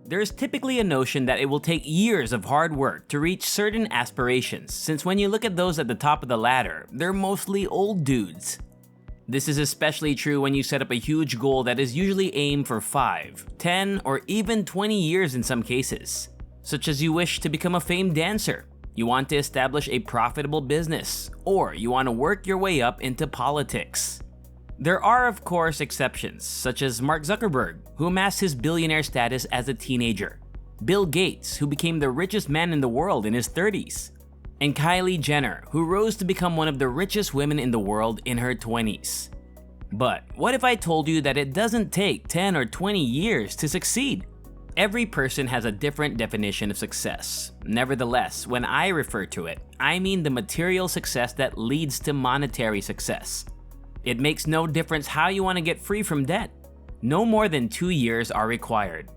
there is typically a notion that it will take years of hard work to reach certain aspirations, since when you look at those at the top of the ladder, they're mostly old dudes. This is especially true when you set up a huge goal that is usually aimed for 5, 10, or even 20 years in some cases, such as you wish to become a famed dancer, you want to establish a profitable business, or you want to work your way up into politics. There are of course exceptions, such as Mark Zuckerberg, who amassed his billionaire status as a teenager, Bill Gates, who became the richest man in the world in his 30s, and Kylie Jenner, who rose to become one of the richest women in the world in her 20s. But what if I told you that it doesn't take 10 or 20 years to succeed? Every person has a different definition of success. Nevertheless, when I refer to it, I mean the material success that leads to monetary success. It makes no difference how you want to get free from debt. No more than 2 years are required.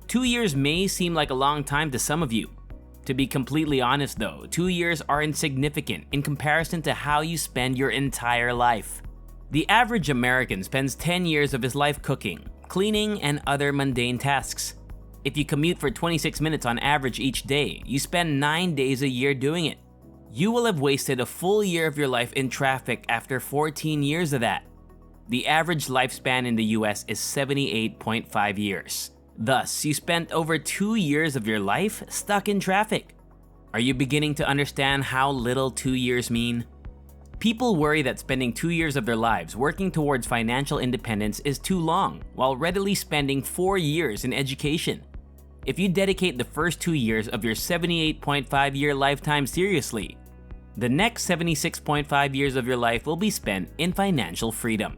2 years may seem like a long time to some of you. To be completely honest though, 2 years are insignificant in comparison to how you spend your entire life. The average American spends 10 years of his life cooking, cleaning, and other mundane tasks. If you commute for 26 minutes on average each day, you spend 9 days a year doing it. You will have wasted a full year of your life in traffic after 14 years of that. The average lifespan in the US is 78.5 years. Thus, you spent over 2 years of your life stuck in traffic. Are you beginning to understand how little 2 years mean? People worry that spending 2 years of their lives working towards financial independence is too long, while readily spending 4 years in education. If you dedicate the first 2 years of your 78.5-year lifetime seriously, the next 76.5 years of your life will be spent in financial freedom.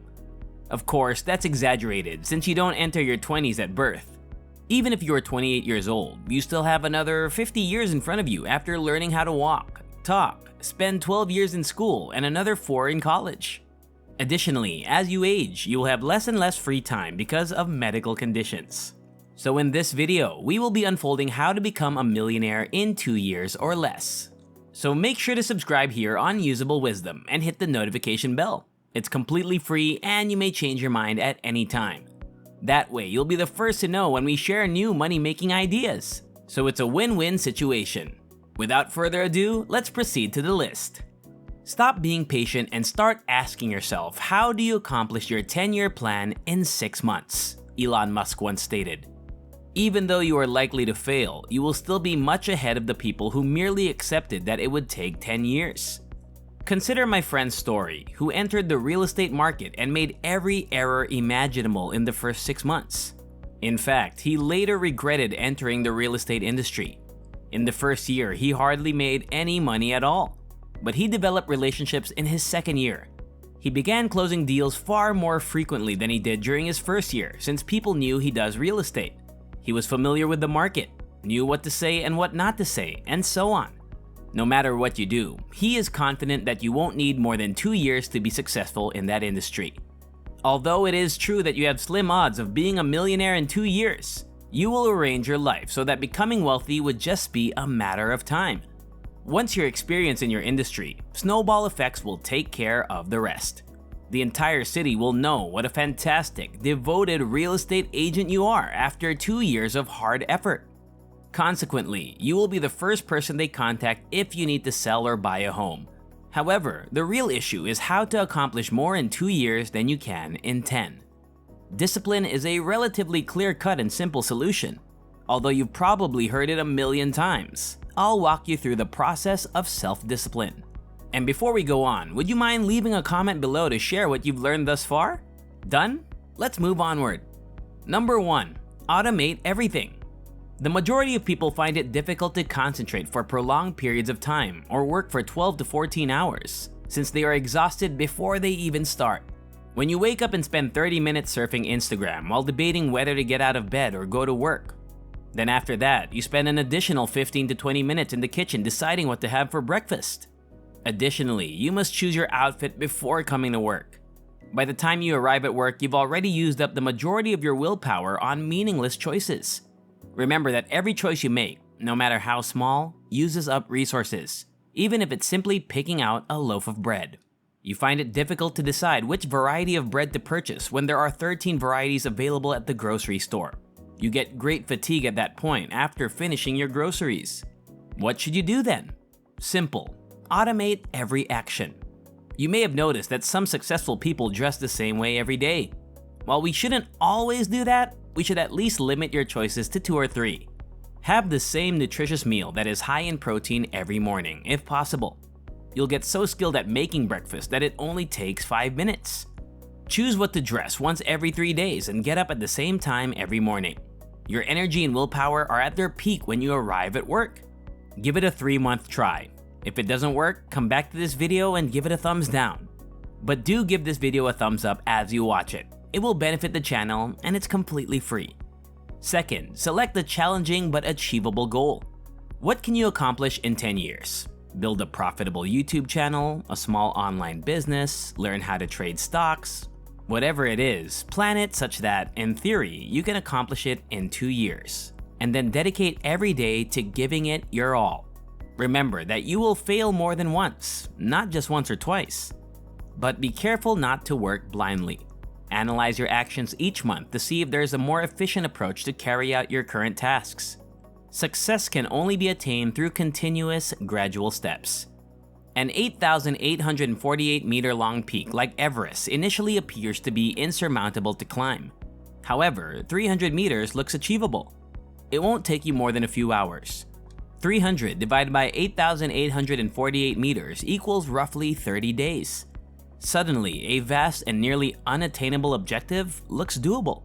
Of course, that's exaggerated since you don't enter your 20s at birth. Even if you are 28 years old, you still have another 50 years in front of you after learning how to walk, talk, spend 12 years in school, and another 4 in college. Additionally, as you age, you will have less and less free time because of medical conditions. So in this video, we will be unfolding how to become a millionaire in 2 years or less. So make sure to subscribe here on Usable Wisdom and hit the notification bell. It's completely free and you may change your mind at any time. That way, you'll be the first to know when we share new money-making ideas. So it's a win-win situation. Without further ado, let's proceed to the list. Stop being patient and start asking yourself, how do you accomplish your 10-year plan in 6 months? Elon Musk once stated. Even though you are likely to fail, you will still be much ahead of the people who merely accepted that it would take 10 years. Consider my friend's story, who entered the real estate market and made every error imaginable in the first 6 months. In fact, he later regretted entering the real estate industry. In the first year, he hardly made any money at all, but he developed relationships in his second year. He began closing deals far more frequently than he did during his first year since people knew he does real estate. He was familiar with the market, knew what to say and what not to say, and so on. No matter what you do, he is confident that you won't need more than 2 years to be successful in that industry. Although it is true that you have slim odds of being a millionaire in 2 years, you will arrange your life so that becoming wealthy would just be a matter of time. Once you're experienced in your industry, snowball effects will take care of the rest. The entire city will know what a fantastic, devoted real estate agent you are after 2 years of hard effort. Consequently, you will be the first person they contact if you need to sell or buy a home. However, the real issue is how to accomplish more in 2 years than you can in 10. Discipline is a relatively clear-cut and simple solution. Although you've probably heard it a million times, I'll walk you through the process of self-discipline. And before we go on, would you mind leaving a comment below to share what you've learned thus far? Done? Let's move onward. Number 1. Automate everything. The majority of people find it difficult to concentrate for prolonged periods of time or work for 12 to 14 hours, since they are exhausted before they even start. When you wake up and spend 30 minutes surfing Instagram while debating whether to get out of bed or go to work. Then after that, you spend an additional 15 to 20 minutes in the kitchen deciding what to have for breakfast. Additionally, you must choose your outfit before coming to work. By the time you arrive at work, you've already used up the majority of your willpower on meaningless choices. Remember that every choice you make, no matter how small, uses up resources, even if it's simply picking out a loaf of bread. You find it difficult to decide which variety of bread to purchase when there are 13 varieties available at the grocery store. You get great fatigue at that point after finishing your groceries. What should you do then? Simple. Automate every action. You may have noticed that some successful people dress the same way every day. While we shouldn't always do that, we should at least limit your choices to 2 or 3. Have the same nutritious meal that is high in protein every morning, if possible. You'll get so skilled at making breakfast that it only takes 5 minutes. Choose what to dress once every 3 days and get up at the same time every morning. Your energy and willpower are at their peak when you arrive at work. Give it a 3-month try. If it doesn't work, come back to this video and give it a thumbs down. But do give this video a thumbs up as you watch it. It will benefit the channel and it's completely free. Second, select a challenging but achievable goal. What can you accomplish in 10 years? Build a profitable YouTube channel, a small online business, learn how to trade stocks. Whatever it is, plan it such that, in theory, you can accomplish it in 2 years. And then dedicate every day to giving it your all. Remember that you will fail more than once, not just once or twice. But be careful not to work blindly. Analyze your actions each month to see if there's a more efficient approach to carry out your current tasks. Success can only be attained through continuous, gradual steps. An 8,848-meter-long peak like Everest initially appears to be insurmountable to climb. However, 300 meters looks achievable. It won't take you more than a few hours. 300 divided by 8,848 meters equals roughly 30 days. Suddenly, a vast and nearly unattainable objective looks doable.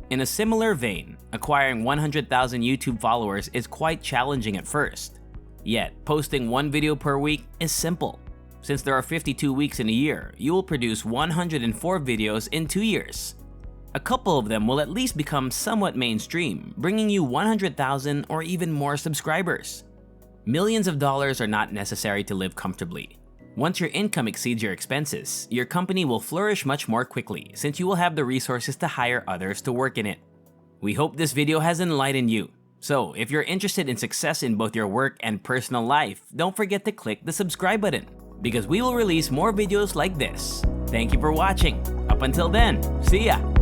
In a similar vein, acquiring 100,000 YouTube followers is quite challenging at first. Yet, posting 1 video per week is simple. Since there are 52 weeks in a year, you will produce 104 videos in 2 years. A couple of them will at least become somewhat mainstream, bringing you 100,000 or even more subscribers. Millions of dollars are not necessary to live comfortably. Once your income exceeds your expenses, your company will flourish much more quickly since you will have the resources to hire others to work in it. We hope this video has enlightened you. So, if you're interested in success in both your work and personal life, don't forget to click the subscribe button, because we will release more videos like this. Thank you for watching. Up until then, see ya!